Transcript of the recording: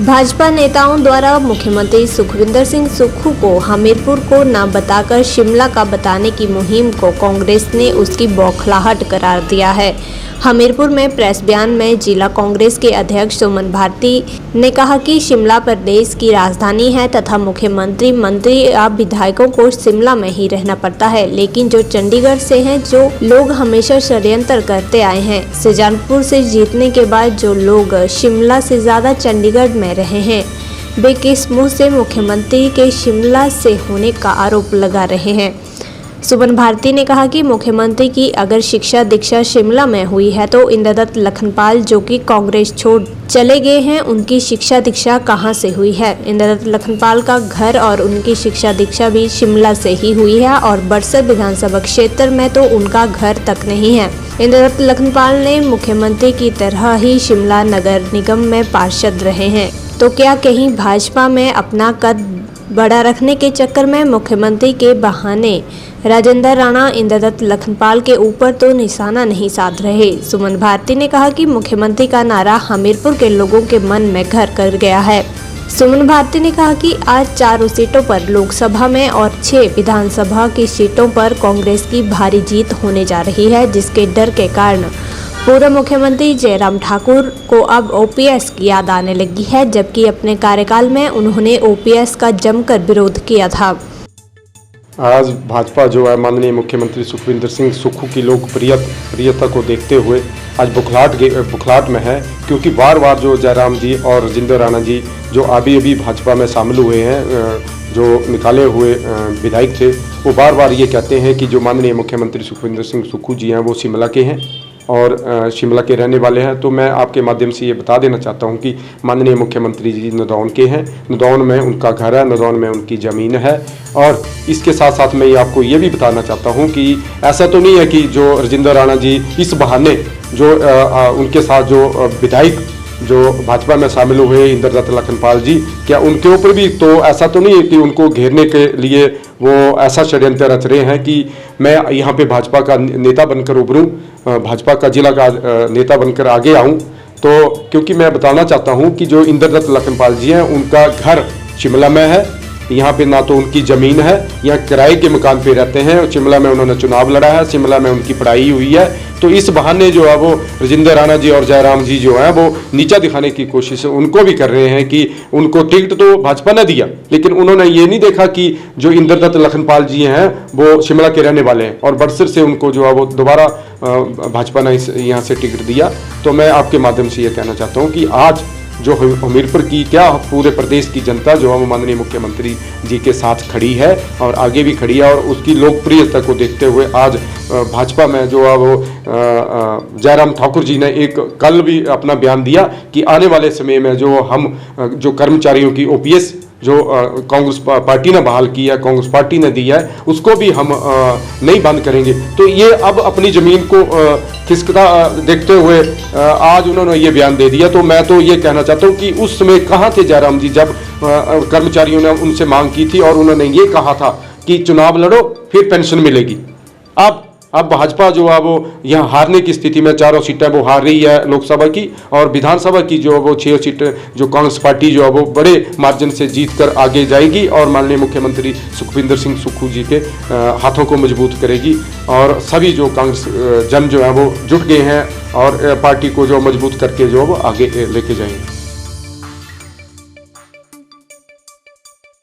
भाजपा नेताओं द्वारा मुख्यमंत्री सुखविंदर सिंह सुक्खू को हमीरपुर को न बताकर शिमला का बताने की मुहिम को कांग्रेस ने उसकी बौखलाहट करार दिया है। हमीरपुर में प्रेस बयान में जिला कांग्रेस के अध्यक्ष सुमन भारती ने कहा कि शिमला प्रदेश की राजधानी है तथा मुख्यमंत्री, मंत्री या विधायकों को शिमला में ही रहना पड़ता है, लेकिन जो चंडीगढ़ से हैं, जो लोग हमेशा षड्यंत्र करते आए हैं, सुजानपुर से जीतने के बाद जो लोग शिमला से ज्यादा चंडीगढ़ में रहे हैं, वे किस मुंह से मुख्यमंत्री के शिमला से होने का आरोप लगा रहे हैं। सुमन भारती ने कहा कि मुख्यमंत्री की अगर शिक्षा दीक्षा शिमला में हुई है तो इंद्रदत्त लखनपाल जो कि कांग्रेस छोड़ चले गए हैं, उनकी शिक्षा दीक्षा कहां से हुई है। इंद्रदत्त लखनपाल का घर और उनकी शिक्षा दीक्षा भी शिमला से ही हुई है और बरसर विधानसभा क्षेत्र में तो उनका घर तक नहीं है। इंद्रदत्त लखनपाल ने मुख्यमंत्री की तरह ही शिमला नगर निगम में पार्षद रहे हैं, तो क्या कहीं भाजपा में अपना कद बड़ा रखने के चक्कर में मुख्यमंत्री के बहाने राजेंद्र राणा इंद्रदत्त लखनपाल के ऊपर तो निशाना नहीं साध रहे। सुमन भारती ने कहा कि मुख्यमंत्री का नारा हमीरपुर के लोगों के मन में घर कर गया है। सुमन भारती ने कहा कि आज 4 सीटों पर लोकसभा में और 6 विधानसभा की सीटों पर कांग्रेस की भारी जीत होने जा रही है, जिसके डर के कारण पूर्व मुख्यमंत्री जयराम ठाकुर को अब ओपीएस की याद आने लगी है, जबकि अपने कार्यकाल में उन्होंने ओपीएस का जमकर विरोध किया था। आज भाजपा जो है माननीय मुख्यमंत्री सुखविंदर सिंह सुक्खू की लोकप्रियता को देखते हुए आज बुखलाहट में है, क्योंकि बार बार जो जयराम जी और राजेंद्र राणा जी जो अभी भाजपा में शामिल हुए हैं, जो निकाले हुए विधायक थे, वो बार बार ये कहते हैं कि जो माननीय मुख्यमंत्री सुखविंदर सिंह सुक्खू जी हैं वो शिमला के हैं और शिमला के रहने वाले हैं। तो मैं आपके माध्यम से ये बता देना चाहता हूँ कि माननीय मुख्यमंत्री जी नदौन के हैं, नदौन में उनका घर है, नदौन में उनकी ज़मीन है। और इसके साथ साथ मैं आपको ये भी बताना चाहता हूँ कि ऐसा तो नहीं है कि जो राजेंद्र राणा जी इस बहाने जो उनके साथ जो विधायक जो भाजपा में शामिल हुए इंद्रदत्त लखनपाल जी, क्या उनके ऊपर भी तो ऐसा तो नहीं है कि उनको घेरने के लिए वो ऐसा षड्यंत्र रच रहे हैं कि मैं यहाँ पे भाजपा का नेता बनकर उभरूँ, भाजपा का जिला का नेता बनकर आगे आऊँ। तो क्योंकि मैं बताना चाहता हूँ कि जो इंद्रदत्त लखनपाल जी हैं उनका घर शिमला में है, यहाँ पे ना तो उनकी ज़मीन है, यहाँ किराए के मकान पे रहते हैं। शिमला में उन्होंने चुनाव लड़ा है, शिमला में उनकी पढ़ाई हुई है। तो इस बहाने जो है वो राजेंद्र राणा जी और जयराम जी जो हैं वो नीचा दिखाने की कोशिश उनको भी कर रहे हैं कि उनको टिकट तो भाजपा ने दिया, लेकिन उन्होंने ये नहीं देखा कि जो इंद्रदत्त लखनपाल जी हैं वो शिमला के रहने वाले हैं और बरसर से उनको जो है वो दोबारा भाजपा ने यहाँ से टिकट दिया। तो मैं आपके माध्यम से ये कहना चाहता हूँ कि आज जो हमीरपुर की क्या पूरे प्रदेश की जनता जो है वो माननीय मुख्यमंत्री जी के साथ खड़ी है और आगे भी खड़ी है। और उसकी लोकप्रियता को देखते हुए आज भाजपा में जो है वो जयराम ठाकुर जी ने एक कल भी अपना बयान दिया कि आने वाले समय में जो हम जो कर्मचारियों की ओपीएस जो कांग्रेस पार्टी ने बहाल की है, कांग्रेस पार्टी ने दी है, उसको भी हम नहीं बंद करेंगे। तो ये अब अपनी ज़मीन को खिसकता देखते हुए आज उन्होंने ये बयान दे दिया। तो मैं तो ये कहना चाहता हूँ कि उस समय कहाँ थे जयराम जी जब कर्मचारियों ने उनसे मांग की थी और उन्होंने ये कहा था कि चुनाव लड़ो फिर पेंशन मिलेगी। अब भाजपा जो है वो यहाँ हारने की स्थिति में, 4 सीटें वो हार रही है लोकसभा की और विधानसभा की जो है वो 6 सीटें जो कांग्रेस पार्टी जो है वो बड़े मार्जिन से जीत कर आगे जाएगी और माननीय मुख्यमंत्री सुखविंदर सिंह सुक्खू जी के हाथों को मजबूत करेगी। और सभी जो कांग्रेस जन जो है वो जुट गए हैं और पार्टी को जो मजबूत करके जो वो आगे लेके जाएंगे।